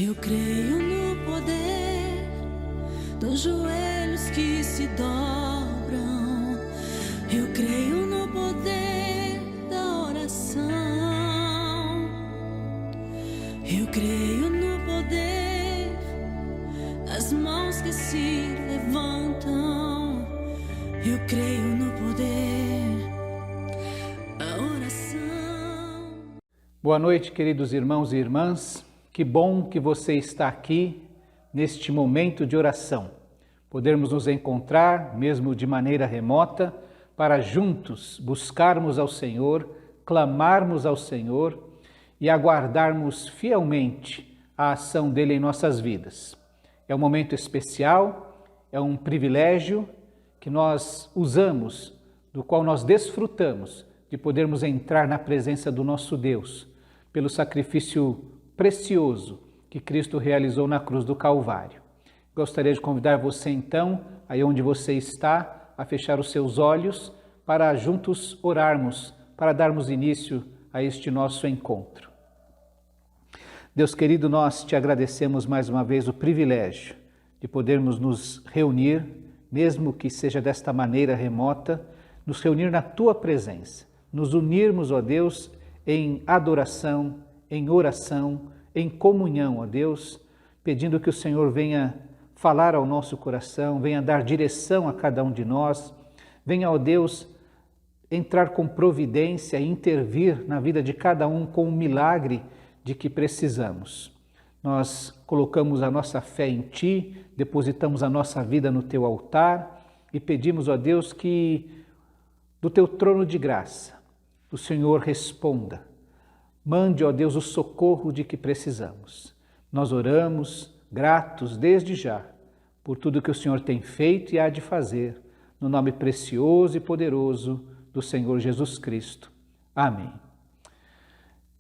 Eu creio no poder dos joelhos que se dobram. Eu creio no poder da oração. Eu creio no poder das mãos que se levantam. Eu creio no poder da oração. Boa noite, queridos irmãos e irmãs. Que bom que você está aqui neste momento de oração. Podermos nos encontrar, mesmo de maneira remota, para juntos buscarmos ao Senhor, clamarmos ao Senhor e aguardarmos fielmente a ação dele em nossas vidas. É um momento especial, é um privilégio que nós usamos, do qual nós desfrutamos de podermos entrar na presença do nosso Deus, pelo sacrifício precioso que Cristo realizou na cruz do Calvário. Gostaria de convidar você então, aí onde você está, a fechar os seus olhos para juntos orarmos, para darmos início a este nosso encontro. Deus querido, nós te agradecemos mais uma vez o privilégio de podermos nos reunir, mesmo que seja desta maneira remota, nos reunir na tua presença, nos unirmos, ó Deus, em adoração, em oração, em comunhão, ó Deus, pedindo que o Senhor venha falar ao nosso coração, venha dar direção a cada um de nós, venha, ó Deus, entrar com providência e intervir na vida de cada um com o milagre de que precisamos. Nós colocamos a nossa fé em Ti, depositamos a nossa vida no Teu altar e pedimos, ó Deus, que do Teu trono de graça o Senhor responda. Mande, ó Deus, o socorro de que precisamos. Nós oramos, gratos desde já, por tudo que o Senhor tem feito e há de fazer, no nome precioso e poderoso do Senhor Jesus Cristo. Amém.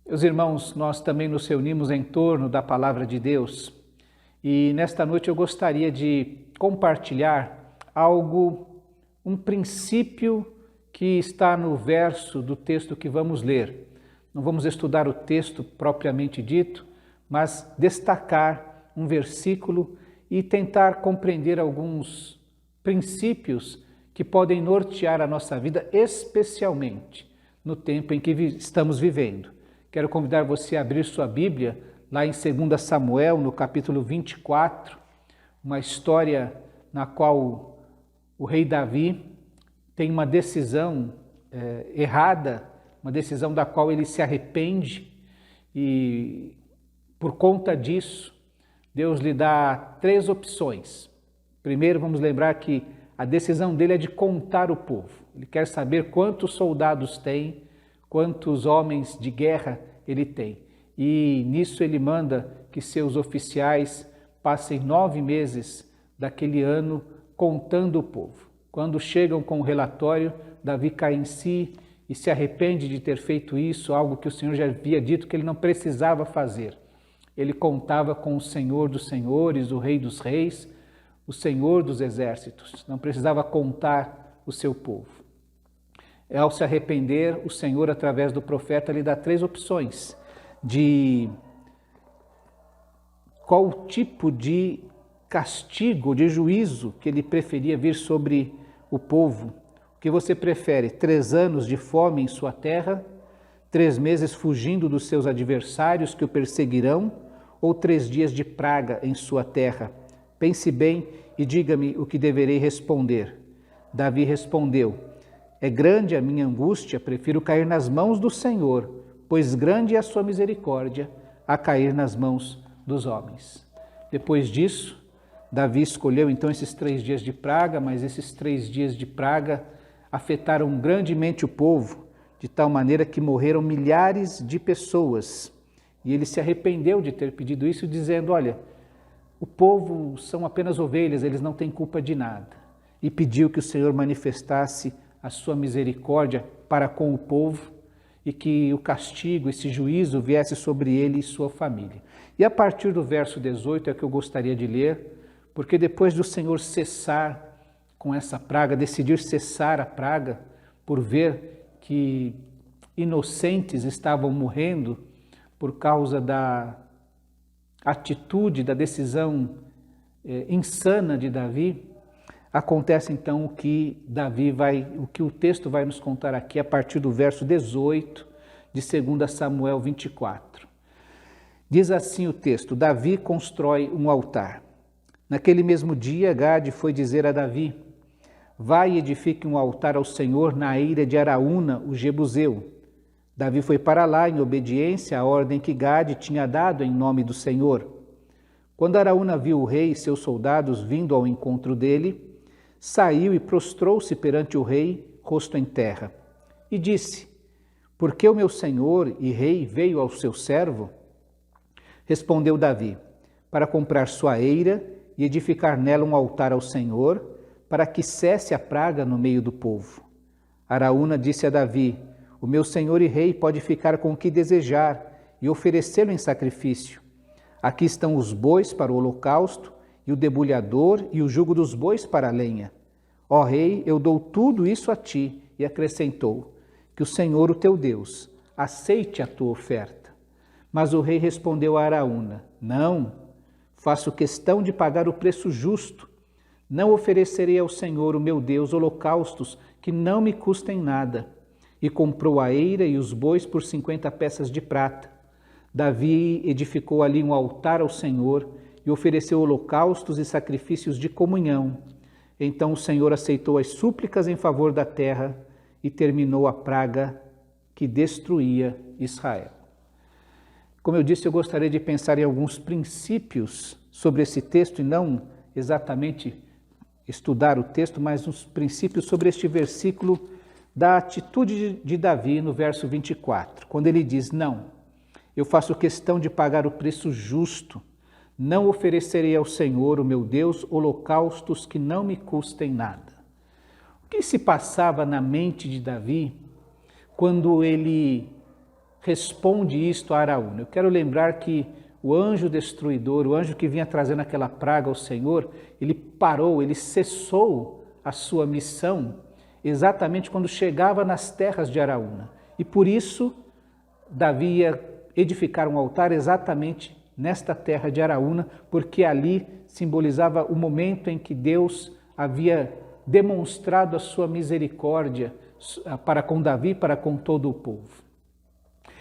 Meus irmãos, nós também nos reunimos em torno da Palavra de Deus e nesta noite eu gostaria de compartilhar um princípio que está no verso do texto que vamos ler. Não vamos estudar o texto propriamente dito, mas destacar um versículo e tentar compreender alguns princípios que podem nortear a nossa vida, especialmente no tempo em que estamos vivendo. Quero convidar você a abrir sua Bíblia lá em 2 Samuel, no capítulo 24, uma história na qual o rei Davi tem uma decisão errada, uma decisão da qual ele se arrepende e, por conta disso, Deus lhe dá 3 opções. Primeiro, vamos lembrar que a decisão dele é de contar o povo. Ele quer saber quantos soldados tem, quantos homens de guerra ele tem. E nisso ele manda que seus oficiais passem 9 meses daquele ano contando o povo. Quando chegam com o relatório, Davi cai em si e se arrepende de ter feito isso, algo que o Senhor já havia dito que ele não precisava fazer. Ele contava com o Senhor dos senhores, o Rei dos reis, o Senhor dos exércitos. Não precisava contar o seu povo. Ao se arrepender, o Senhor, através do profeta, lhe dá 3 opções de qual tipo de castigo, de juízo que ele preferia vir sobre o povo. O que você prefere? 3 anos de fome em sua terra, 3 meses fugindo dos seus adversários que o perseguirão, ou 3 dias de praga em sua terra? Pense bem e diga-me o que deverei responder. Davi respondeu: é grande a minha angústia, prefiro cair nas mãos do Senhor, pois grande é a sua misericórdia a cair nas mãos dos homens. Depois disso, Davi escolheu então esses 3 dias de praga, mas esses 3 dias de praga afetaram grandemente o povo, de tal maneira que morreram milhares de pessoas. E ele se arrependeu de ter pedido isso, dizendo: olha, o povo são apenas ovelhas, eles não têm culpa de nada. E pediu que o Senhor manifestasse a sua misericórdia para com o povo e que o castigo, esse juízo viesse sobre ele e sua família. E a partir do verso 18 é que eu gostaria de ler, porque depois do Senhor cessar com essa praga, decidir cessar a praga, por ver que inocentes estavam morrendo por causa da atitude, da decisão insana de Davi, acontece então o que o texto vai nos contar aqui a partir do verso 18 de 2 Samuel 24. Diz assim o texto: Davi constrói um altar. Naquele mesmo dia, Gade foi dizer a Davi: vai e edifique um altar ao Senhor na eira de Araúna, o Jebuseu. Davi foi para lá em obediência à ordem que Gade tinha dado em nome do Senhor. Quando Araúna viu o rei e seus soldados vindo ao encontro dele, saiu e prostrou-se perante o rei, rosto em terra, e disse: por que o meu senhor e rei veio ao seu servo? Respondeu Davi: para comprar sua eira e edificar nela um altar ao Senhor, para que cesse a praga no meio do povo. Araúna disse a Davi: o meu senhor e rei pode ficar com o que desejar e oferecê-lo em sacrifício. Aqui estão os bois para o holocausto, e o debulhador e o jugo dos bois para a lenha. Ó rei, eu dou tudo isso a ti. E acrescentou: que o Senhor, o teu Deus, aceite a tua oferta. Mas o rei respondeu a Araúna: não, faço questão de pagar o preço justo. Não oferecerei ao Senhor, o meu Deus, holocaustos que não me custem nada. E comprou a eira e os bois por 50 peças de prata. Davi edificou ali um altar ao Senhor e ofereceu holocaustos e sacrifícios de comunhão. Então o Senhor aceitou as súplicas em favor da terra e terminou a praga que destruía Israel. Como eu disse, eu gostaria de pensar em alguns princípios sobre esse texto e não exatamente estudar o texto, mas uns princípios sobre este versículo da atitude de Davi no verso 24, quando ele diz: não, eu faço questão de pagar o preço justo, não oferecerei ao Senhor, o meu Deus, holocaustos que não me custem nada. O que se passava na mente de Davi quando ele responde isto a Araúna? Eu quero lembrar que o anjo destruidor, o anjo que vinha trazendo aquela praga ao Senhor, ele parou, ele cessou a sua missão exatamente quando chegava nas terras de Araúna. E por isso Davi ia edificar um altar exatamente nesta terra de Araúna, porque ali simbolizava o momento em que Deus havia demonstrado a sua misericórdia para com Davi, para com todo o povo.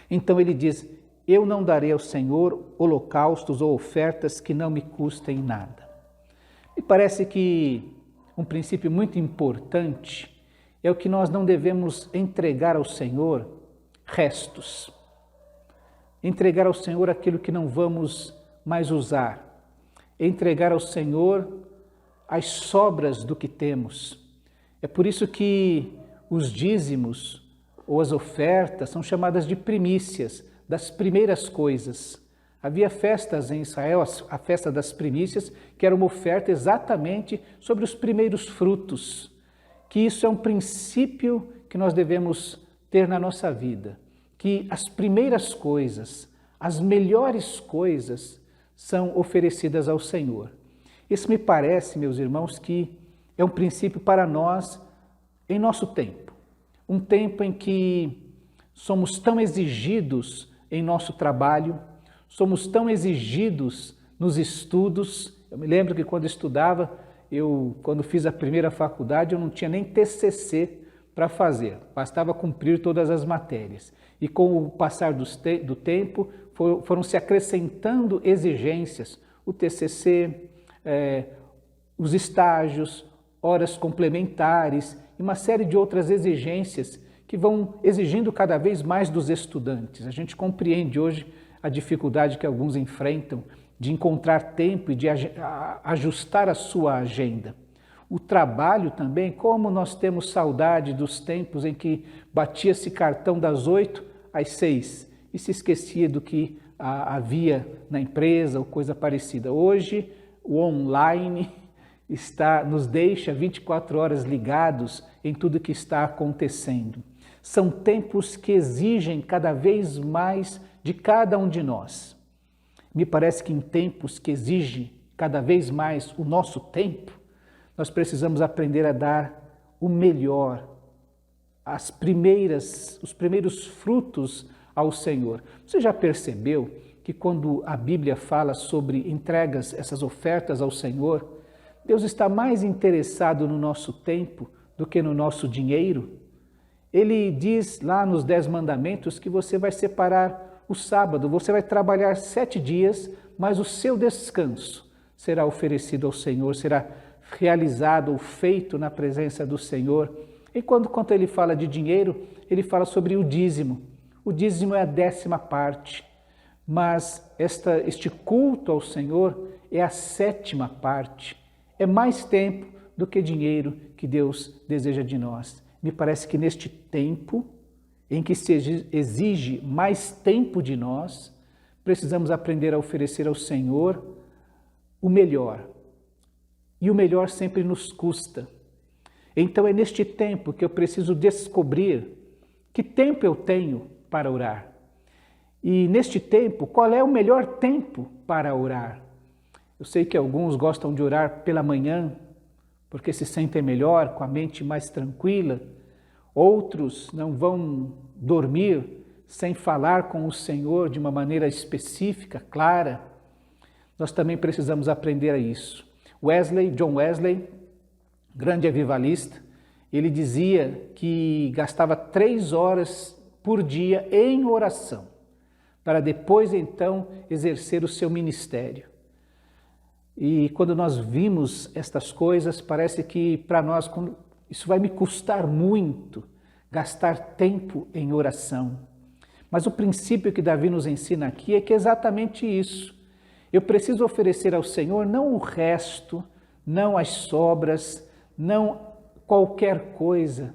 Então ele diz: eu não darei ao Senhor holocaustos ou ofertas que não me custem nada. Me parece que um princípio muito importante é o que nós não devemos entregar ao Senhor restos. Entregar ao Senhor aquilo que não vamos mais usar. Entregar ao Senhor as sobras do que temos. É por isso que os dízimos ou as ofertas são chamadas de primícias, das primeiras coisas. Havia festas em Israel, a festa das primícias, que era uma oferta exatamente sobre os primeiros frutos. Que isso é um princípio que nós devemos ter na nossa vida. Que as primeiras coisas, as melhores coisas, são oferecidas ao Senhor. Isso me parece, meus irmãos, que é um princípio para nós em nosso tempo. Um tempo em que somos tão exigidos em nosso trabalho, somos tão exigidos nos estudos. Eu me lembro que quando estudava, quando fiz a primeira faculdade, eu não tinha nem TCC para fazer, bastava cumprir todas as matérias. E com o passar do tempo, foram se acrescentando exigências, o TCC, os estágios, horas complementares e uma série de outras exigências que vão exigindo cada vez mais dos estudantes. A gente compreende hoje a dificuldade que alguns enfrentam de encontrar tempo e de ajustar a sua agenda. O trabalho também, como nós temos saudade dos tempos em que batia-se cartão das 8 às 6 e se esquecia do que havia na empresa ou coisa parecida. Hoje, o online nos deixa 24 horas ligados em tudo que está acontecendo. São tempos que exigem cada vez mais de cada um de nós. Me parece que em tempos que exigem cada vez mais o nosso tempo, nós precisamos aprender a dar o melhor, os primeiros frutos ao Senhor. Você já percebeu que quando a Bíblia fala sobre entregas, essas ofertas ao Senhor, Deus está mais interessado no nosso tempo do que no nosso dinheiro? Ele diz lá nos 10 mandamentos que você vai separar o sábado, você vai trabalhar 7 dias, mas o seu descanso será oferecido ao Senhor, será realizado ou feito na presença do Senhor. E quando ele fala de dinheiro, ele fala sobre o dízimo. O dízimo é a 10ª parte, mas este culto ao Senhor é a 7ª parte. É mais tempo do que dinheiro que Deus deseja de nós. Me parece que neste tempo, em que se exige mais tempo de nós, precisamos aprender a oferecer ao Senhor o melhor. E o melhor sempre nos custa. Então é neste tempo que eu preciso descobrir que tempo eu tenho para orar. E neste tempo, qual é o melhor tempo para orar? Eu sei que alguns gostam de orar pela manhã, porque se sentem melhor, com a mente mais tranquila. Outros não vão dormir sem falar com o Senhor de uma maneira específica, clara. Nós também precisamos aprender a isso. John Wesley, grande avivalista, ele dizia que gastava 3 horas por dia em oração, para depois então exercer o seu ministério. E quando nós vimos estas coisas, parece que para nós isso vai me custar muito, gastar tempo em oração. Mas o princípio que Davi nos ensina aqui é que é exatamente isso. Eu preciso oferecer ao Senhor não o resto, não as sobras, não qualquer coisa,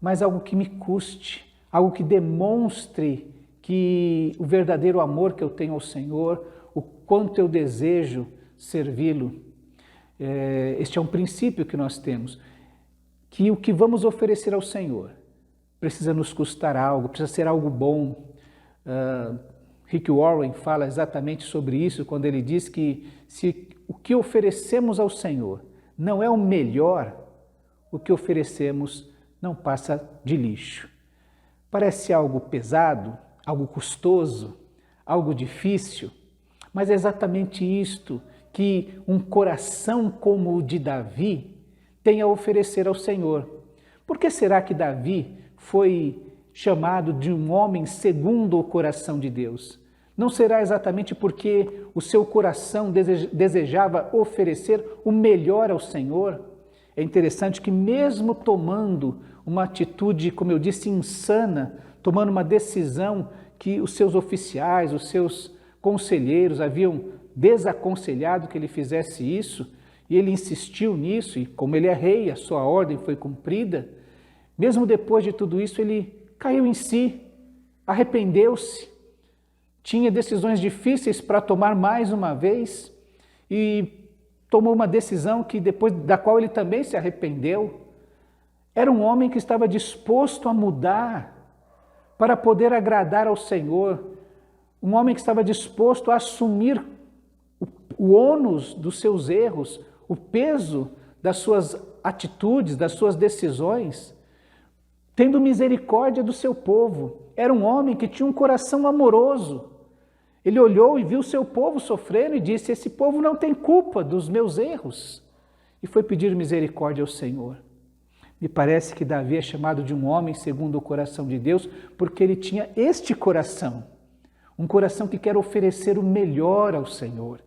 mas algo que me custe, algo que demonstre que o verdadeiro amor que eu tenho ao Senhor, o quanto eu desejo servi-lo. Este é um princípio que nós temos, que o que vamos oferecer ao Senhor precisa nos custar algo, precisa ser algo bom. Rick Warren fala exatamente sobre isso quando ele diz que se o que oferecemos ao Senhor não é o melhor, o que oferecemos não passa de lixo. Parece algo pesado, algo custoso, algo difícil, mas é exatamente isto que um coração como o de Davi tem a oferecer ao Senhor. Por que será que Davi foi chamado de um homem segundo o coração de Deus? Não será exatamente porque o seu coração desejava oferecer o melhor ao Senhor? É interessante que mesmo tomando uma atitude, como eu disse, insana, tomando uma decisão que os seus oficiais, os seus conselheiros haviam desaconselhado que ele fizesse isso, e ele insistiu nisso, e como ele é rei, a sua ordem foi cumprida, mesmo depois de tudo isso, ele caiu em si, arrependeu-se, tinha decisões difíceis para tomar mais uma vez e tomou uma decisão que depois da qual ele também se arrependeu. Era um homem que estava disposto a mudar para poder agradar ao Senhor, um homem que estava disposto a assumir o ônus dos seus erros, o peso das suas atitudes, das suas decisões, tendo misericórdia do seu povo. Era um homem que tinha um coração amoroso. Ele olhou e viu o seu povo sofrendo e disse: esse povo não tem culpa dos meus erros. E foi pedir misericórdia ao Senhor. Me parece que Davi é chamado de um homem segundo o coração de Deus, porque ele tinha este coração. Um coração que quer oferecer o melhor ao Senhor,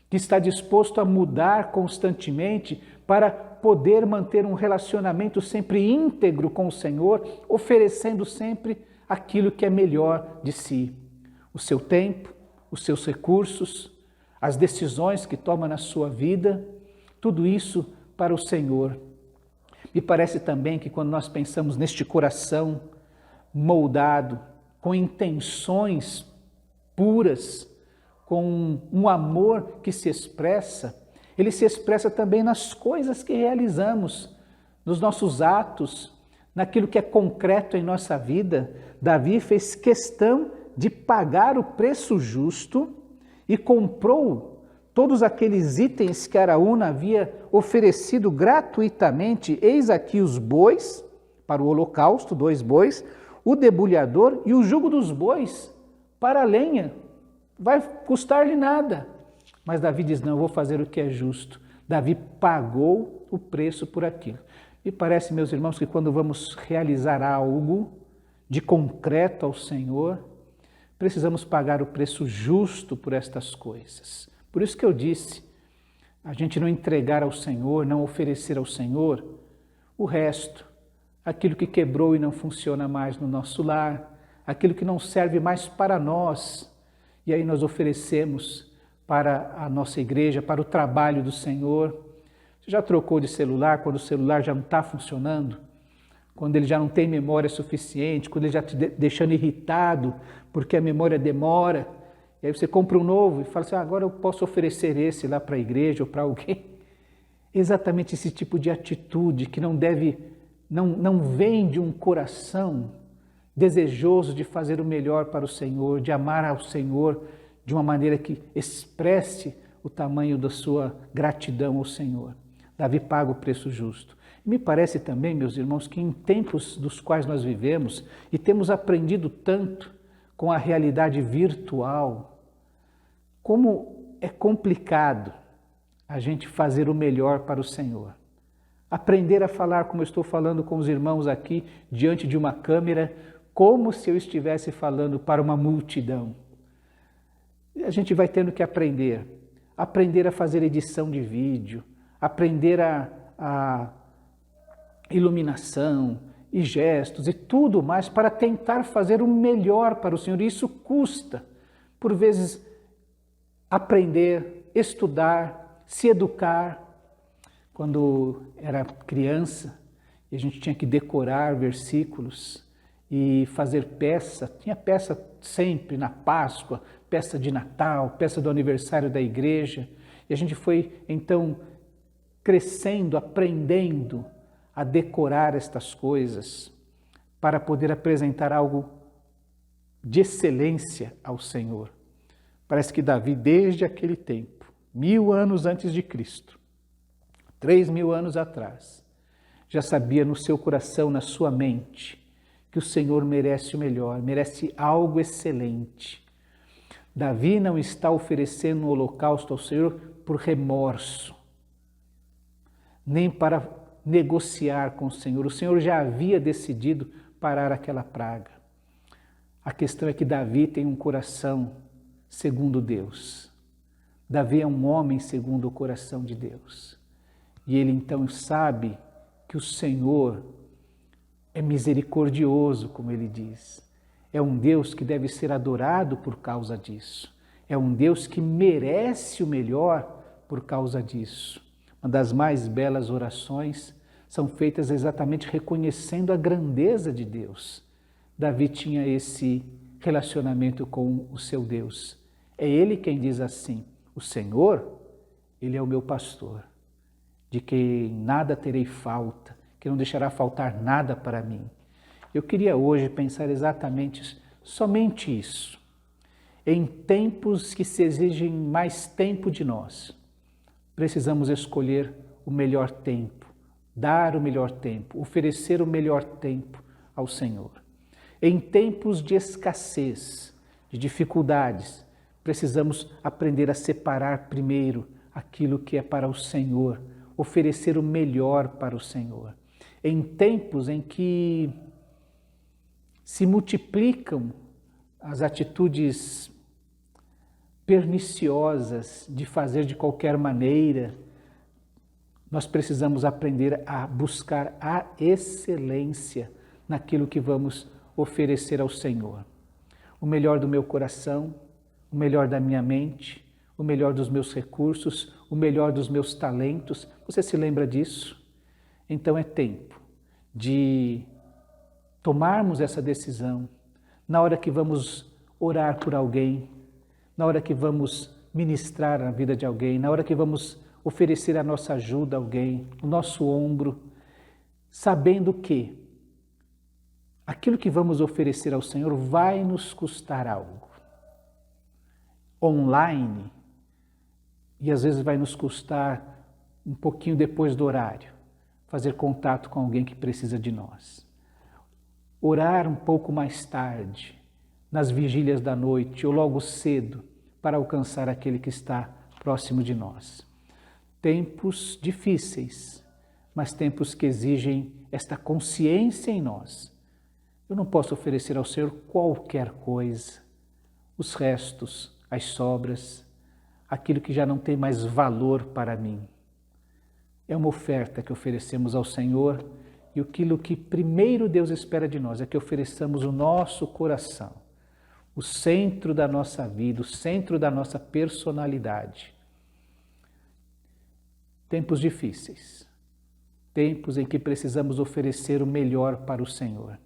que está disposto a mudar constantemente para poder manter um relacionamento sempre íntegro com o Senhor, oferecendo sempre aquilo que é melhor de si. O seu tempo, os seus recursos, as decisões que toma na sua vida, tudo isso para o Senhor. Me parece também que quando nós pensamos neste coração moldado, com intenções puras, com um amor que se expressa, ele se expressa também nas coisas que realizamos, nos nossos atos, naquilo que é concreto em nossa vida. Davi fez questão de pagar o preço justo e comprou todos aqueles itens que Araúna havia oferecido gratuitamente. Eis aqui os bois para o holocausto, 2 bois, o debulhador e o jugo dos bois para a lenha. vai custar-lhe nada. Mas Davi diz, não, eu vou fazer o que é justo. Davi pagou o preço por aquilo. E parece, meus irmãos, que quando vamos realizar algo de concreto ao Senhor, precisamos pagar o preço justo por estas coisas. Por isso que eu disse, a gente não entregar ao Senhor, não oferecer ao Senhor o resto, aquilo que quebrou e não funciona mais no nosso lar, aquilo que não serve mais para nós, e aí nós oferecemos para a nossa igreja, para o trabalho do Senhor. Você já trocou de celular quando o celular já não está funcionando? Quando ele já não tem memória suficiente, quando ele já te deixando irritado, porque a memória demora, e aí você compra um novo e fala assim, agora eu posso oferecer esse lá para a igreja ou para alguém. Exatamente esse tipo de atitude que não vem de um coração desejoso de fazer o melhor para o Senhor, de amar ao Senhor de uma maneira que expresse o tamanho da sua gratidão ao Senhor. Davi paga o preço justo. Me parece também, meus irmãos, que em tempos dos quais nós vivemos e temos aprendido tanto com a realidade virtual, como é complicado a gente fazer o melhor para o Senhor. Aprender a falar como eu estou falando com os irmãos aqui, diante de uma câmera, como se eu estivesse falando para uma multidão. A gente vai tendo que aprender a fazer edição de vídeo, aprender a iluminação e gestos e tudo mais para tentar fazer o melhor para o Senhor. E isso custa, por vezes, aprender, estudar, se educar. Quando era criança, e a gente tinha que decorar versículos e fazer peça, tinha peça sempre na Páscoa, peça de Natal, peça do aniversário da igreja, e a gente foi então crescendo, aprendendo a decorar estas coisas para poder apresentar algo de excelência ao Senhor. Parece que Davi, desde aquele tempo, 1000 anos antes de Cristo, 3000 anos atrás, já sabia no seu coração, na sua mente, que o Senhor merece o melhor, merece algo excelente. Davi não está oferecendo um holocausto ao Senhor por remorso, nem para negociar com o Senhor. O Senhor já havia decidido parar aquela praga. A questão é que Davi tem um coração segundo Deus. Davi é um homem segundo o coração de Deus. E ele então sabe que o Senhor é misericordioso, como ele diz. É um Deus que deve ser adorado por causa disso. É um Deus que merece o melhor por causa disso. Uma das mais belas orações são feitas exatamente reconhecendo a grandeza de Deus. Davi tinha esse relacionamento com o seu Deus. É ele quem diz assim, o Senhor, ele é o meu pastor, de quem nada terei falta, que não deixará faltar nada para mim. Eu queria hoje pensar exatamente somente isso. Em tempos que se exigem mais tempo de nós, precisamos escolher o melhor tempo, dar o melhor tempo, oferecer o melhor tempo ao Senhor. Em tempos de escassez, de dificuldades, precisamos aprender a separar primeiro aquilo que é para o Senhor, oferecer o melhor para o Senhor. Em tempos em que se multiplicam as atitudes perniciosas de fazer de qualquer maneira, nós precisamos aprender a buscar a excelência naquilo que vamos oferecer ao Senhor. O melhor do meu coração, o melhor da minha mente, o melhor dos meus recursos, o melhor dos meus talentos. Você se lembra disso? Então é tempo de tomarmos essa decisão na hora que vamos orar por alguém, na hora que vamos ministrar a vida de alguém, na hora que vamos oferecer a nossa ajuda a alguém, o nosso ombro, sabendo que aquilo que vamos oferecer ao Senhor vai nos custar algo. Online, e às vezes vai nos custar um pouquinho depois do horário, fazer contato com alguém que precisa de nós. Orar um pouco mais tarde, nas vigílias da noite ou logo cedo, para alcançar aquele que está próximo de nós. Tempos difíceis, mas tempos que exigem esta consciência em nós. Eu não posso oferecer ao Senhor qualquer coisa, os restos, as sobras, aquilo que já não tem mais valor para mim. É uma oferta que oferecemos ao Senhor e aquilo que primeiro Deus espera de nós é que ofereçamos o nosso coração, o centro da nossa vida, o centro da nossa personalidade. Tempos difíceis, tempos em que precisamos oferecer o melhor para o Senhor.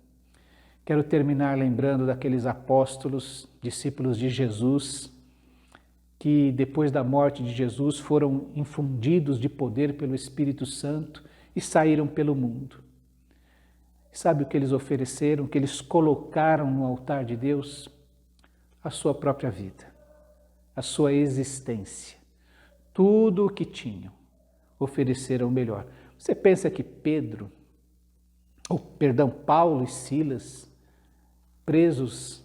Quero terminar lembrando daqueles apóstolos, discípulos de Jesus, que depois da morte de Jesus foram infundidos de poder pelo Espírito Santo e saíram pelo mundo. Sabe o que eles ofereceram, o que eles colocaram no altar de Deus? A sua própria vida, a sua existência, tudo o que tinham, ofereceram o melhor. Você pensa que Paulo e Silas, presos,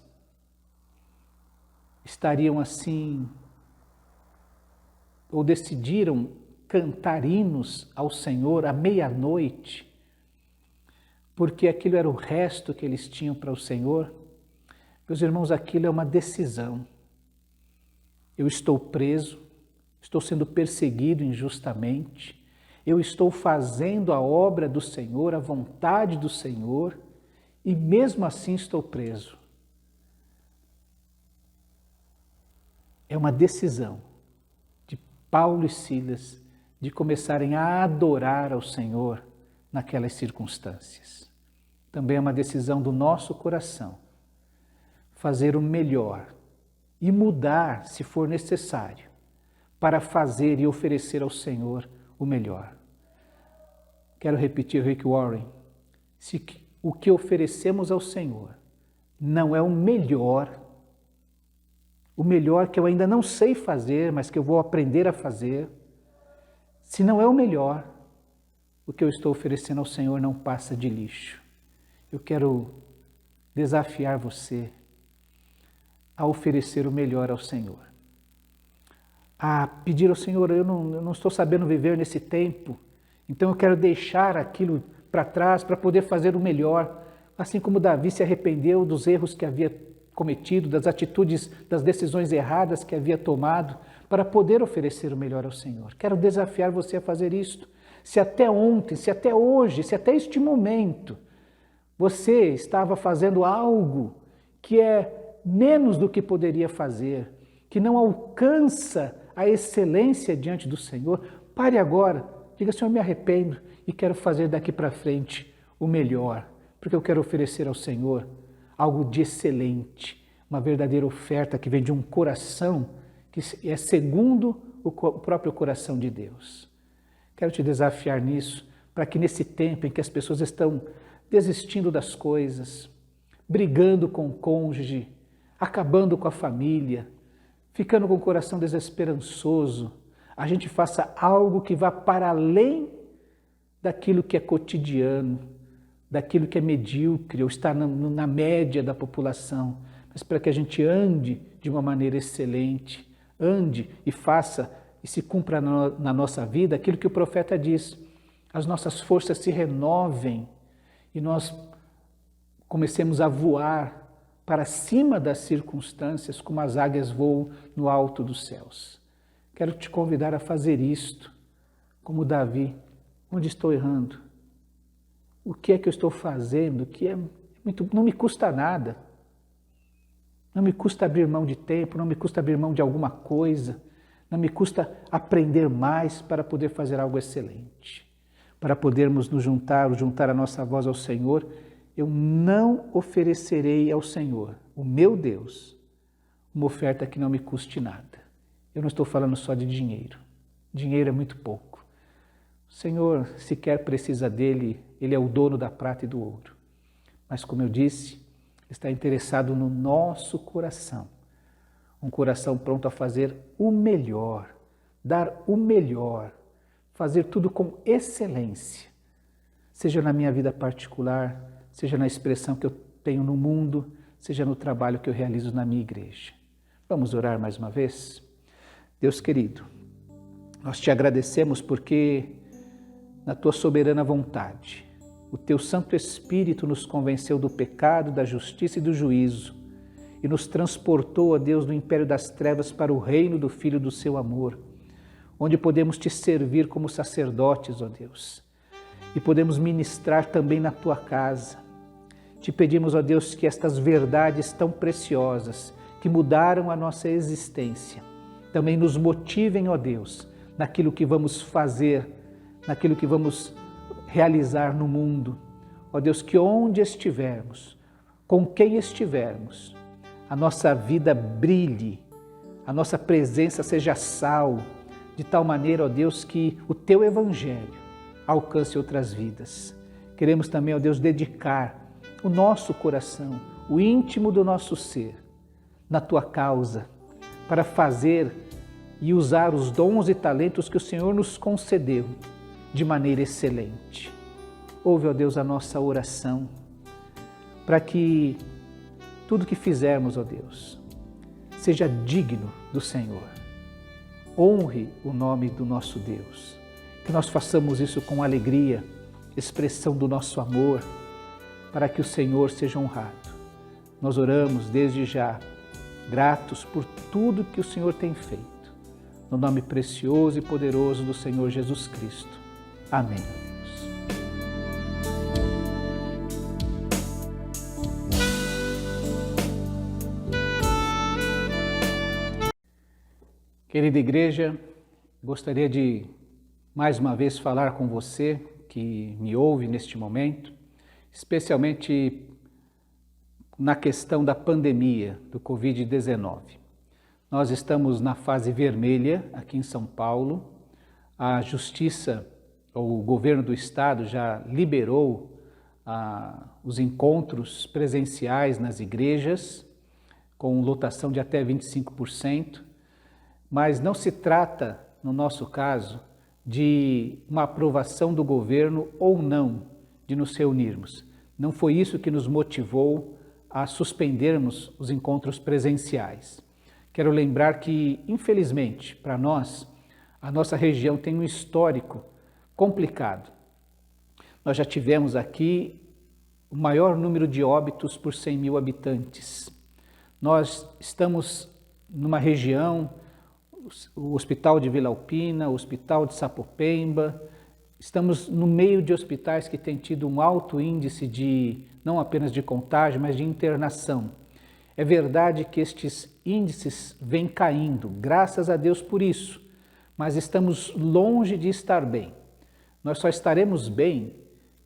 estariam assim, ou decidiram cantar hinos ao Senhor à meia-noite, porque aquilo era o resto que eles tinham para o Senhor? Meus irmãos, aquilo é uma decisão. Eu estou preso, estou sendo perseguido injustamente, eu estou fazendo a obra do Senhor, a vontade do Senhor, e mesmo assim estou preso. É uma decisão de Paulo e Silas de começarem a adorar ao Senhor naquelas circunstâncias. Também é uma decisão do nosso coração, fazer o melhor e mudar, se for necessário, para fazer e oferecer ao Senhor o melhor. Quero repetir Rick Warren, se o que oferecemos ao Senhor não é o melhor que eu ainda não sei fazer, mas que eu vou aprender a fazer, se não é o melhor, o que eu estou oferecendo ao Senhor não passa de lixo. Eu quero desafiar você a oferecer o melhor ao Senhor. A pedir ao Senhor, eu não estou sabendo viver nesse tempo, então eu quero deixar aquilo para trás para poder fazer o melhor. Assim como Davi se arrependeu dos erros que havia cometido, das atitudes, das decisões erradas que havia tomado, para poder oferecer o melhor ao Senhor. Quero desafiar você a fazer isto. Se até ontem, se até hoje, se até este momento, você estava fazendo algo que é menos do que poderia fazer, que não alcança a excelência diante do Senhor, pare agora. Diga, Senhor, me arrependo e quero fazer daqui para frente o melhor, porque eu quero oferecer ao Senhor algo de excelente, uma verdadeira oferta que vem de um coração que é segundo o próprio coração de Deus. Quero te desafiar nisso, para que nesse tempo em que as pessoas estão desistindo das coisas, brigando com o cônjuge, acabando com a família, ficando com o coração desesperançoso, a gente faça algo que vá para além daquilo que é cotidiano, daquilo que é medíocre ou está na média da população, mas para que a gente ande de uma maneira excelente, ande e faça e se cumpra na nossa vida aquilo que o profeta diz, as nossas forças se renovem e nós comecemos a voar para cima das circunstâncias como as águias voam no alto dos céus. Quero te convidar a fazer isto, como Davi. Onde estou errando? O que é que eu estou fazendo que não me custa nada? Não me custa abrir mão de tempo, não me custa abrir mão de alguma coisa, não me custa aprender mais para poder fazer algo excelente. Para podermos nos juntar a nossa voz ao Senhor, eu não oferecerei ao Senhor, o meu Deus, uma oferta que não me custe nada. Eu não estou falando só de dinheiro. Dinheiro é muito pouco. O Senhor sequer precisa dele, ele é o dono da prata e do ouro. Mas como eu disse, está interessado no nosso coração. Um coração pronto a fazer o melhor, dar o melhor, fazer tudo com excelência. Seja na minha vida particular, seja na expressão que eu tenho no mundo, seja no trabalho que eu realizo na minha igreja. Vamos orar mais uma vez? Deus querido, nós te agradecemos porque na tua soberana vontade, o teu Santo Espírito nos convenceu do pecado, da justiça e do juízo e nos transportou, ó Deus, do império das trevas para o reino do Filho do seu amor, onde podemos te servir como sacerdotes, ó Deus, e podemos ministrar também na tua casa. Te pedimos, ó Deus, que estas verdades tão preciosas, que mudaram a nossa existência, também nos motivem, ó Deus, naquilo que vamos fazer, naquilo que vamos realizar no mundo. Ó Deus, que onde estivermos, com quem estivermos, a nossa vida brilhe, a nossa presença seja sal, de tal maneira, ó Deus, que o teu evangelho alcance outras vidas. Queremos também, ó Deus, dedicar o nosso coração, o íntimo do nosso ser, na tua causa, para fazer e usar os dons e talentos que o Senhor nos concedeu de maneira excelente. Ouve, ó Deus, a nossa oração, para que tudo que fizermos, ó Deus, seja digno do Senhor. Honre o nome do nosso Deus, que nós façamos isso com alegria, expressão do nosso amor, para que o Senhor seja honrado. Nós oramos desde já, gratos por tudo que o Senhor tem feito, no nome precioso e poderoso do Senhor Jesus Cristo. Amém. Querida igreja, gostaria de mais uma vez falar com você que me ouve neste momento, especialmente na questão da pandemia do Covid-19. Nós estamos na fase vermelha aqui em São Paulo. A Justiça, ou o governo do estado já liberou os encontros presenciais nas igrejas, com lotação de até 25%, mas não se trata, no nosso caso, de uma aprovação do governo ou não de nos reunirmos. Não foi isso que nos motivou a suspendermos os encontros presenciais. Quero lembrar que, infelizmente, para nós, a nossa região tem um histórico complicado. Nós já tivemos aqui o maior número de óbitos por 100 mil habitantes. Nós estamos numa região, o Hospital de Vila Alpina, o Hospital de Sapopemba, estamos no meio de hospitais que têm tido um alto índice não apenas de contágio, mas de internação. É verdade que estes índices vêm caindo, graças a Deus por isso, mas estamos longe de estar bem. Nós só estaremos bem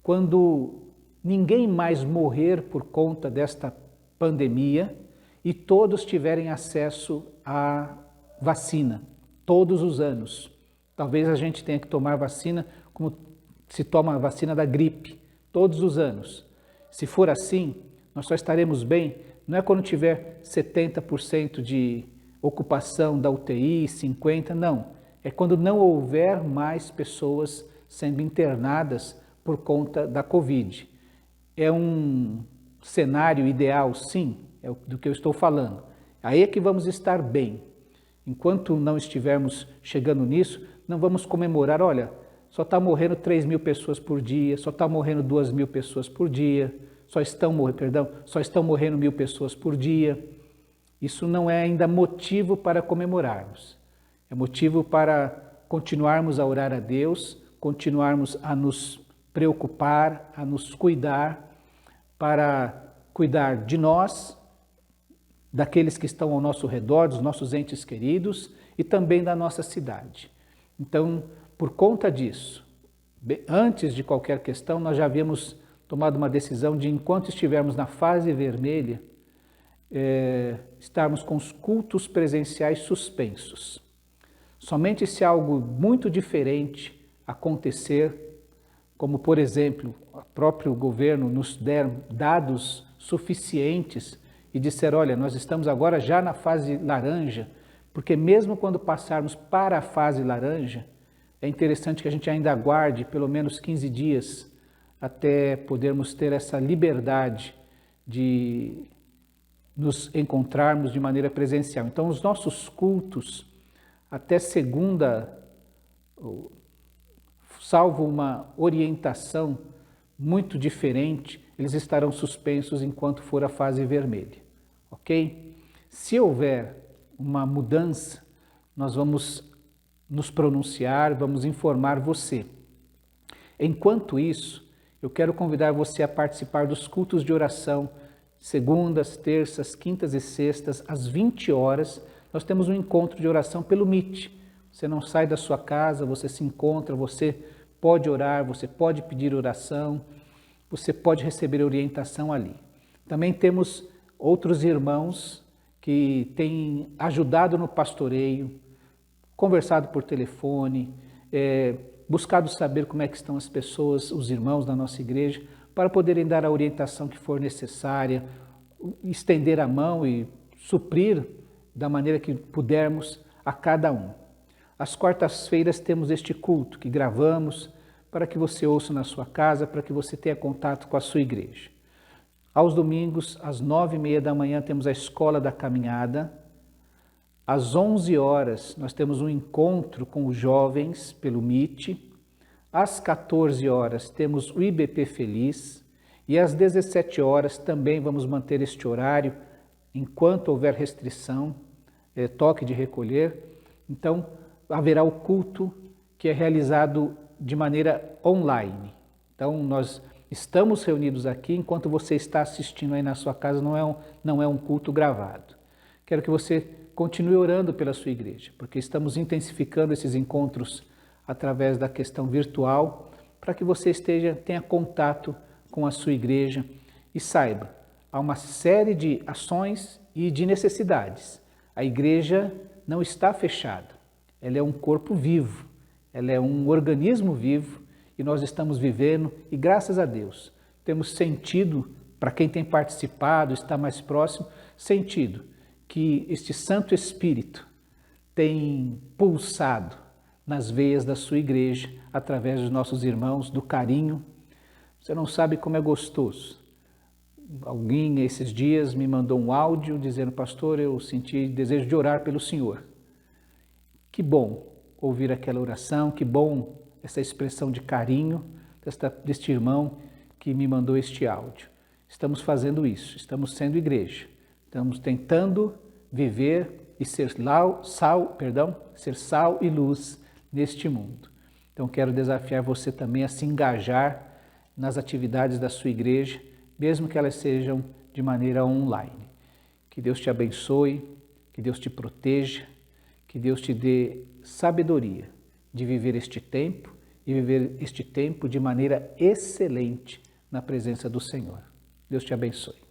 quando ninguém mais morrer por conta desta pandemia e todos tiverem acesso à vacina, todos os anos. Talvez a gente tenha que tomar vacina como se toma a vacina da gripe, todos os anos. Se for assim, nós só estaremos bem, não é quando tiver 70% de ocupação da UTI, 50%, não. É quando não houver mais pessoas sendo internadas por conta da Covid. É um cenário ideal, sim, é do que eu estou falando. Aí é que vamos estar bem. Enquanto não estivermos chegando nisso, não vamos comemorar, olha, só está morrendo 3 mil pessoas por dia, só está morrendo 2 mil pessoas por dia, só estão morrendo 1.000 pessoas por dia. Isso não é ainda motivo para comemorarmos. É motivo para continuarmos a orar a Deus, continuarmos a nos preocupar, a nos cuidar, para cuidar de nós, daqueles que estão ao nosso redor, dos nossos entes queridos e também da nossa cidade. Então, por conta disso, antes de qualquer questão, nós já havíamos tomado uma decisão de, enquanto estivermos na fase vermelha, estarmos com os cultos presenciais suspensos. Somente se algo muito diferente acontecer, como, por exemplo, o próprio governo nos der dados suficientes e disser, olha, nós estamos agora já na fase laranja, porque mesmo quando passarmos para a fase laranja, é interessante que a gente ainda aguarde pelo menos 15 dias até podermos ter essa liberdade de nos encontrarmos de maneira presencial. Então, os nossos cultos, até segunda, salvo uma orientação muito diferente, eles estarão suspensos enquanto for a fase vermelha, ok? Se houver uma mudança, nós vamos nos pronunciar, vamos informar você. Enquanto isso, eu quero convidar você a participar dos cultos de oração, segundas, terças, quintas e sextas, às 20 horas, nós temos um encontro de oração pelo Meet. Você não sai da sua casa, você se encontra, você pode orar, você pode pedir oração, você pode receber orientação ali. Também temos outros irmãos que têm ajudado no pastoreio, conversado por telefone, buscado saber como é que estão as pessoas, os irmãos da nossa igreja, para poderem dar a orientação que for necessária, estender a mão e suprir da maneira que pudermos a cada um. Às quartas-feiras temos este culto que gravamos para que você ouça na sua casa, para que você tenha contato com a sua igreja. Aos domingos, às 9h30 da manhã, temos a Escola da Caminhada. Às 11 horas, nós temos um encontro com os jovens pelo Meet. Às 14 horas, temos o IBP Feliz. E às 17 horas, também vamos manter este horário, enquanto houver restrição, toque de recolher. Então, haverá o culto que é realizado de maneira online. Então, nós estamos reunidos aqui, enquanto você está assistindo aí na sua casa, não é um culto gravado. Quero que você continue orando pela sua igreja, porque estamos intensificando esses encontros através da questão virtual, para que você tenha contato com a sua igreja e saiba, há uma série de ações e de necessidades. A igreja não está fechada, ela é um corpo vivo, ela é um organismo vivo e nós estamos vivendo e graças a Deus temos sentido, para quem tem participado, está mais próximo, sentido que este Santo Espírito tem pulsado nas veias da sua igreja, através dos nossos irmãos, do carinho. Você não sabe como é gostoso. Alguém esses dias me mandou um áudio dizendo: pastor, eu senti desejo de orar pelo senhor. Que bom ouvir aquela oração, que bom essa expressão de carinho deste irmão que me mandou este áudio. Estamos fazendo isso, estamos sendo igreja. Estamos tentando viver e ser sal e luz neste mundo. Então quero desafiar você também a se engajar nas atividades da sua igreja, mesmo que elas sejam de maneira online. Que Deus te abençoe, que Deus te proteja, que Deus te dê sabedoria de viver este tempo e viver este tempo de maneira excelente na presença do Senhor. Deus te abençoe.